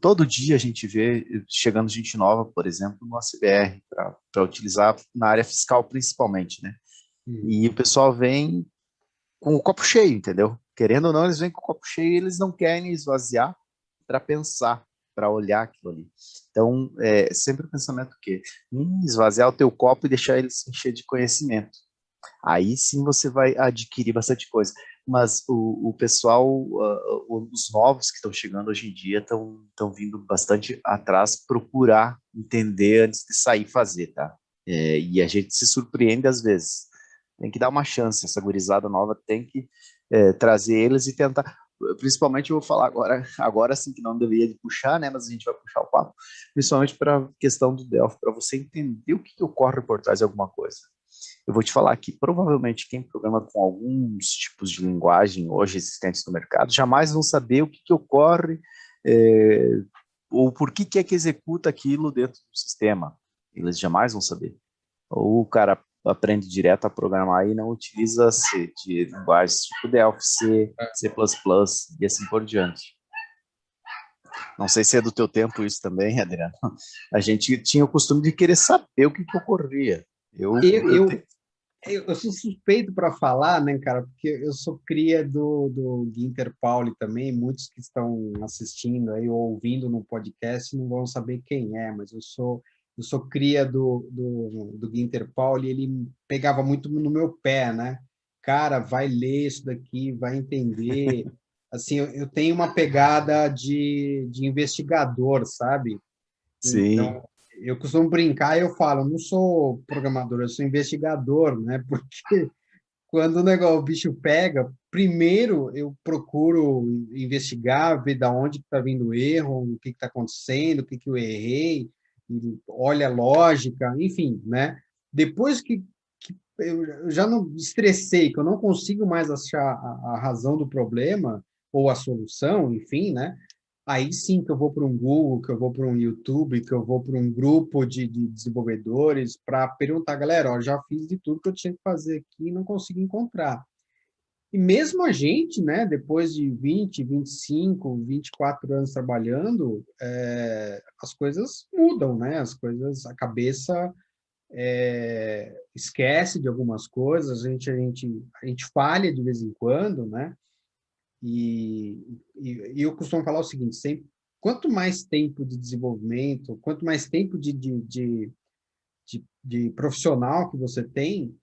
todo dia a gente vê chegando gente nova, por exemplo, no ACBR, para utilizar na área fiscal principalmente, né? Hum. E o pessoal vem com o copo cheio, entendeu? Querendo ou não, eles vêm com o copo cheio e eles não querem esvaziar para pensar, para olhar aquilo ali. Então, sempre o pensamento que esvaziar o teu copo e deixar ele se encher de conhecimento. Aí sim você vai adquirir bastante coisa. Mas o pessoal, os novos que estão chegando hoje em dia estão vindo bastante atrás procurar entender antes de sair fazer, tá? E a gente se surpreende às vezes. Tem que dar uma chance, essa gurizada nova tem que trazer eles e tentar. Principalmente eu vou falar agora sim que não deveria de puxar, né? Mas a gente vai puxar o papo, principalmente para a questão do Delphi, para você entender o que ocorre por trás de alguma coisa. Eu vou te falar que provavelmente quem programa com alguns tipos de linguagem hoje existentes no mercado jamais vão saber o que ocorre é, ou por que é que executa aquilo dentro do sistema. Eles jamais vão saber. Ou o cara aprende direto a programar e não utiliza de linguagens tipo Delphi, C++ e assim por diante. Não sei se é do teu tempo isso também, Adriano. A gente tinha o costume de querer saber o que ocorria. Eu, eu sou suspeito para falar, né, cara, porque eu sou cria do Ginter Pauli também. Muitos que estão assistindo aí ou ouvindo no podcast não vão saber quem é, mas eu sou cria do Ginter Pauli. Ele pegava muito no meu pé, né? Cara, vai ler isso daqui, vai entender. Assim, eu tenho uma pegada de investigador, sabe? Sim, Então, eu costumo brincar e eu falo, eu não sou programador, eu sou investigador, né? Porque quando o bicho pega, primeiro eu procuro investigar, ver da onde está vindo o erro, o que está acontecendo, o que eu errei, e olha a lógica, enfim, né? Depois que eu já não estressei, que eu não consigo mais achar a razão do problema ou a solução, enfim, né? Aí sim que eu vou para um Google, que eu vou para um YouTube, que eu vou para um grupo de desenvolvedores para perguntar, galera, ó, já fiz de tudo que eu tinha que fazer aqui e não consegui encontrar. E mesmo a gente, né, depois de 20, 25, 24 anos trabalhando, as coisas mudam, né? As coisas, a cabeça esquece de algumas coisas, a gente falha de vez em quando, né? E eu costumo falar o seguinte, sempre, quanto mais tempo de desenvolvimento, quanto mais tempo de profissional que você tem,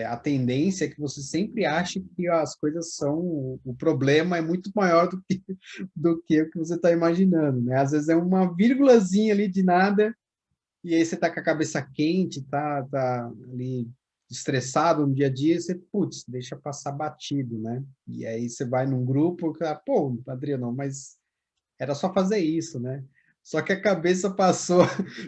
a tendência é que você sempre ache que as coisas são, o problema é muito maior do que o que você está imaginando, né? Às vezes é uma vírgulazinha ali de nada, e aí você está com a cabeça quente, tá ali estressado no dia a dia, você, putz, deixa passar batido, né? E aí você vai num grupo, pô, Adriano, mas era só fazer isso, né? Só que a cabeça passou,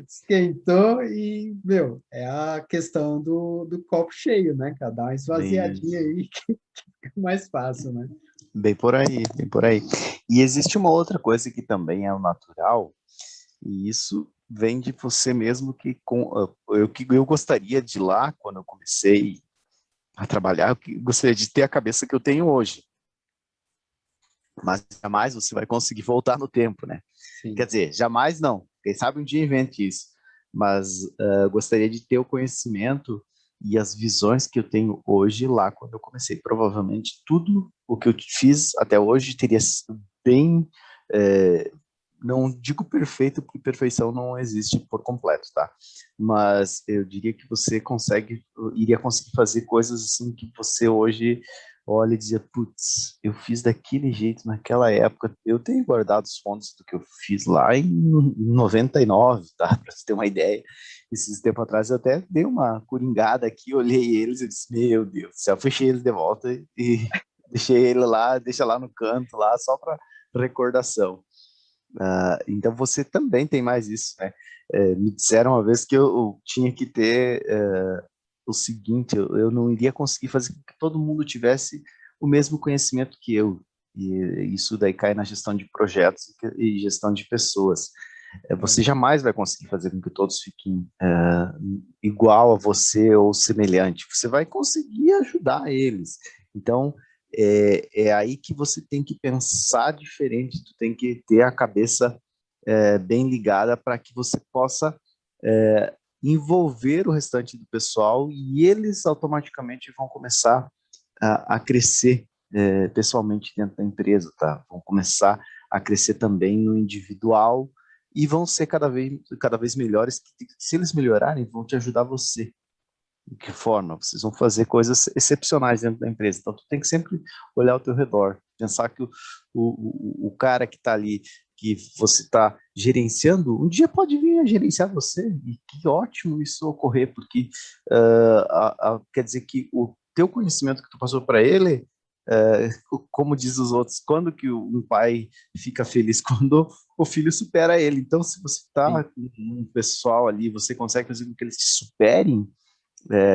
esquentou e, meu, é a questão do copo cheio, né, cara? Dá uma esvaziadinha isso. aí que fica mais fácil, né? Bem por aí, bem por aí. E existe uma outra coisa que também é o natural, e isso vem de você mesmo que eu gostaria de lá, quando eu comecei a trabalhar, eu gostaria de ter a cabeça que eu tenho hoje. Mas jamais você vai conseguir voltar no tempo, né? Quer Sim. dizer, jamais não. Quem sabe um dia invente isso. Mas gostaria de ter o conhecimento e as visões que eu tenho hoje lá quando eu comecei. Provavelmente tudo o que eu fiz até hoje teria sido bem, não digo perfeito, porque perfeição não existe por completo, tá? Mas eu diria que você iria conseguir fazer coisas assim que você hoje olha e dizia, putz, eu fiz daquele jeito naquela época. Eu tenho guardado os fontes do que eu fiz lá em 99, tá? Para você ter uma ideia. Esses tempo atrás eu até dei uma coringada aqui, olhei eles e disse, meu Deus do céu, fechei eles de volta e deixei ele lá, deixa lá no canto, lá, só para recordação. Então você também tem mais isso, né? Me disseram uma vez que eu tinha que ter o seguinte, eu não iria conseguir fazer com que todo mundo tivesse o mesmo conhecimento que eu. E isso daí cai na gestão de projetos e gestão de pessoas. Você jamais vai conseguir fazer com que todos fiquem igual a você ou semelhante. Você vai conseguir ajudar eles. Então, é aí que você tem que pensar diferente, tu tem que ter a cabeça bem ligada para que você possa envolver o restante do pessoal e eles automaticamente vão começar a crescer pessoalmente dentro da empresa, tá? Vão começar a crescer também no individual e vão ser cada vez melhores. Se eles melhorarem, vão te ajudar você. De que forma? Vocês vão fazer coisas excepcionais dentro da empresa. Então, tu tem que sempre olhar ao teu redor, pensar que o cara que está ali, que você está gerenciando, um dia pode vir a gerenciar você, e que ótimo isso ocorrer, porque quer dizer que o teu conhecimento que tu passou para ele, como diz os outros, quando que um pai fica feliz? Quando o filho supera ele. Então, se você está com um pessoal ali, você consegue fazer com que eles te superem,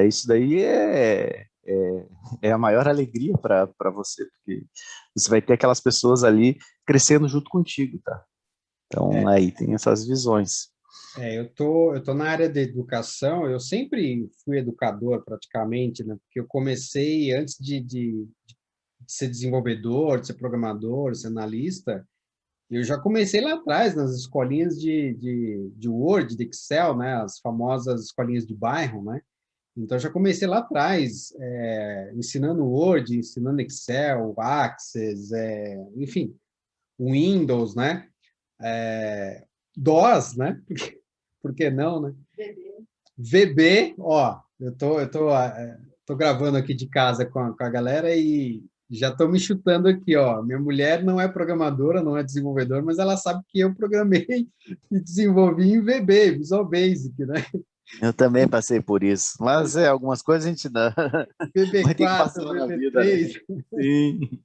isso daí é a maior alegria para você, porque você vai ter aquelas pessoas ali crescendo junto contigo, tá? Então, aí tem essas visões. Eu tô na área de educação, eu sempre fui educador praticamente, né? Porque eu comecei antes de ser desenvolvedor, de ser programador, de ser analista, eu já comecei lá atrás, nas escolinhas de Word, de Excel, né? As famosas escolinhas de bairro, né? Então, já comecei lá atrás, ensinando Word, ensinando Excel, Access, enfim, Windows, né? DOS, né? Por que não, né? VB, ó, tô gravando aqui de casa com a galera e já estou me chutando aqui, ó. Minha mulher não é programadora, não é desenvolvedora, mas ela sabe que eu programei e desenvolvi em VB, Visual Basic, né? Eu também passei por isso, mas algumas coisas a gente não, vai ter que VB4, passar na vida, né? VB3. Sim.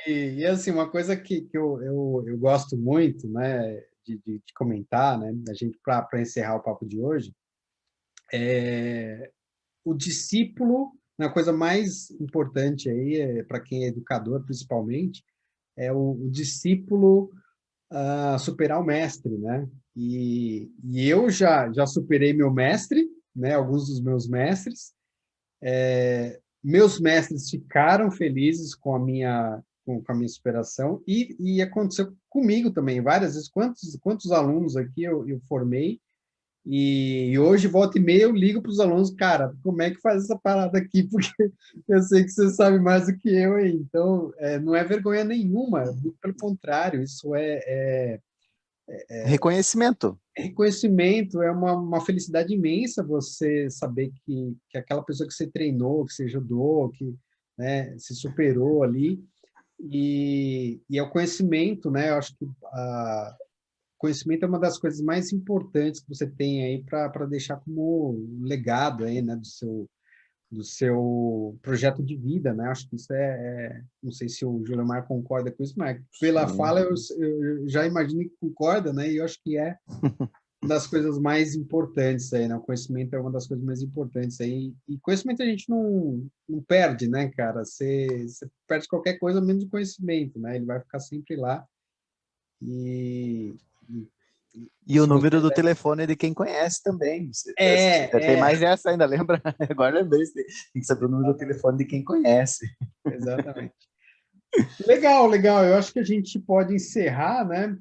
E assim, uma coisa que eu gosto muito, né, de comentar, né, a gente para encerrar o papo de hoje, o discípulo, né, a coisa mais importante aí, para quem é educador principalmente, é o discípulo superar o mestre, né? E eu já superei meu mestre, né, alguns dos meus mestres, meus mestres ficaram felizes com a minha superação e aconteceu comigo também várias vezes. Quantos alunos aqui eu formei e hoje, volta e meia, eu ligo para os alunos, cara, como é que faz essa parada aqui? Porque eu sei que você sabe mais do que eu aí. Então, não é vergonha nenhuma, muito pelo contrário, isso Reconhecimento. reconhecimento, é uma felicidade imensa você saber que aquela pessoa que você treinou, que você ajudou, que, né, se superou ali, e é o conhecimento, né? Eu acho que conhecimento é uma das coisas mais importantes que você tem aí para deixar como legado aí, né, do seu projeto de vida, né? Acho que isso não sei se o Juliomar concorda com isso, mas pela Sim. fala eu já imagino que concorda, né? E eu acho que é uma das coisas mais importantes aí, né? O conhecimento é uma das coisas mais importantes aí. E conhecimento a gente não perde, né, cara? Você perde qualquer coisa menos o conhecimento, né? Ele vai ficar sempre lá. E, e, E o se número você... do telefone é de quem conhece também. Tem É, mais essa ainda, lembra? Agora lembrei, tem que saber o número do telefone de quem conhece. exatamente. Legal, legal. Eu acho que a gente pode encerrar, né?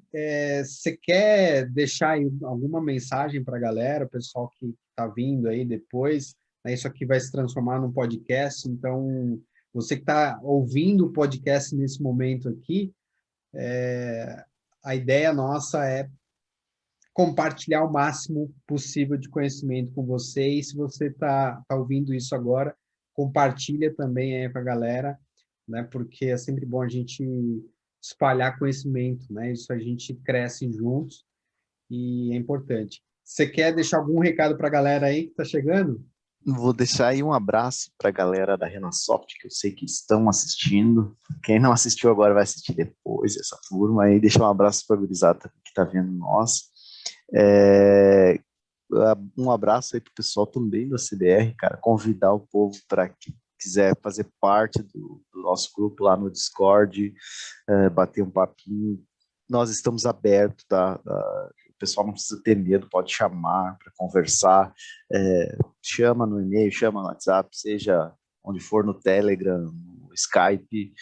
Você quer deixar aí alguma mensagem para a galera, o pessoal que está vindo aí depois? né? Isso aqui vai se transformar num podcast, então você que está ouvindo o podcast nesse momento aqui, a ideia nossa é compartilhar o máximo possível de conhecimento com você, e se você tá ouvindo isso agora, compartilha também aí com a galera, né? Porque é sempre bom a gente espalhar conhecimento, né? Isso a gente cresce juntos e é importante. Você quer deixar algum recado para a galera aí que está chegando? Vou deixar aí um abraço para a galera da Renasoft, que eu sei que estão assistindo. Quem não assistiu agora vai assistir depois, essa turma aí. Deixa um abraço para a gurizada que está vendo nós. Um abraço aí pro pessoal também da CDR, cara, convidar o povo para que quiser fazer parte do nosso grupo lá no Discord, bater um papinho. Nós estamos abertos, tá? O pessoal não precisa ter medo, pode chamar para conversar, chama no e-mail, chama no WhatsApp, seja onde for, no Telegram, no Skype,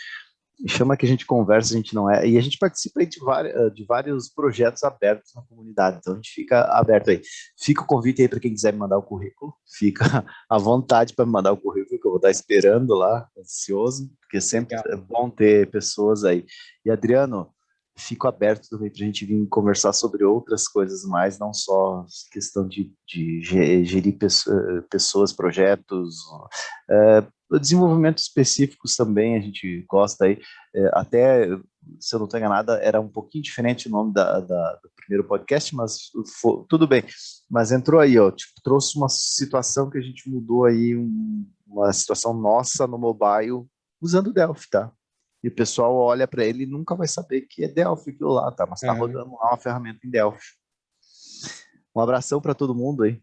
chama que a gente conversa, a gente não é, e a gente participa aí de vários projetos abertos na comunidade, então a gente fica aberto aí. Fica o convite aí para quem quiser me mandar o currículo, fica à vontade para me mandar o currículo, que eu vou estar esperando lá, ansioso, porque sempre é bom ter pessoas aí. E Adriano, fico aberto também para a gente vir conversar sobre outras coisas mais, não só questão de gerir pessoas, projetos, desenvolvimentos específicos também, a gente gosta aí, até, se eu não estou enganada, era um pouquinho diferente o nome do primeiro podcast, mas tudo bem, mas entrou aí, ó, tipo, trouxe uma situação que a gente mudou aí, uma situação nossa no mobile, usando o Delphi, tá? E o pessoal olha para ele e nunca vai saber que é Delphi aquilo lá, tá? Mas tá rodando lá uma ferramenta em Delphi. Um abração para todo mundo aí.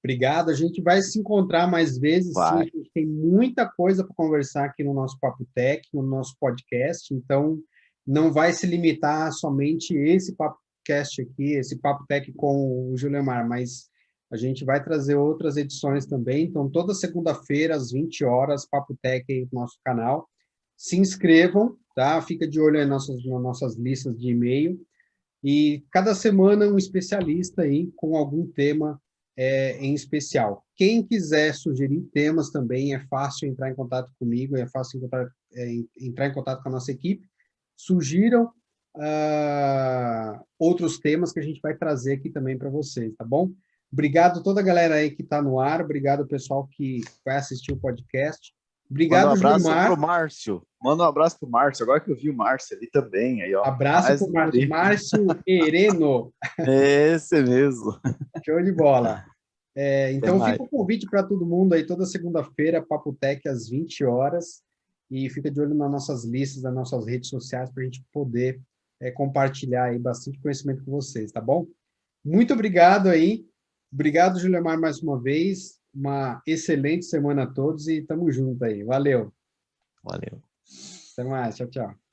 Obrigado, a gente vai se encontrar mais vezes, sim, a gente tem muita coisa para conversar aqui no nosso Papo Tech, no nosso podcast, então não vai se limitar somente esse podcast aqui, esse Papo Tech com o Juliomar, mas a gente vai trazer outras edições também, então toda segunda-feira às 20 horas, Papo Tech aí no nosso canal. Se inscrevam, tá? Fica de olho aí nas nossas listas de e-mail, e cada semana um especialista aí com algum tema em especial. Quem quiser sugerir temas também, é fácil entrar em contato comigo, é fácil entrar em contato com a nossa equipe. Sugiram outros temas que a gente vai trazer aqui também para vocês, tá bom? Obrigado a toda a galera aí que está no ar, obrigado ao pessoal que vai assistir o podcast. Obrigado, Manda um abraço Gilmar. pro Márcio. Manda um abraço pro Márcio. Agora que eu vi o Márcio ali também. Aí, ó. Abraço pro Márcio. Márcio Hereno. Esse mesmo. Show de bola. Então, fica o convite para todo mundo aí, toda segunda-feira, Papo Tech, às 20 horas. E fica de olho nas nossas listas, nas nossas redes sociais, para a gente poder compartilhar aí bastante conhecimento com vocês, tá bom? Muito obrigado aí. Obrigado, Juliomar, mais uma vez. Uma excelente semana a todos e tamo junto aí. Valeu. Valeu. Até mais. Tchau, tchau.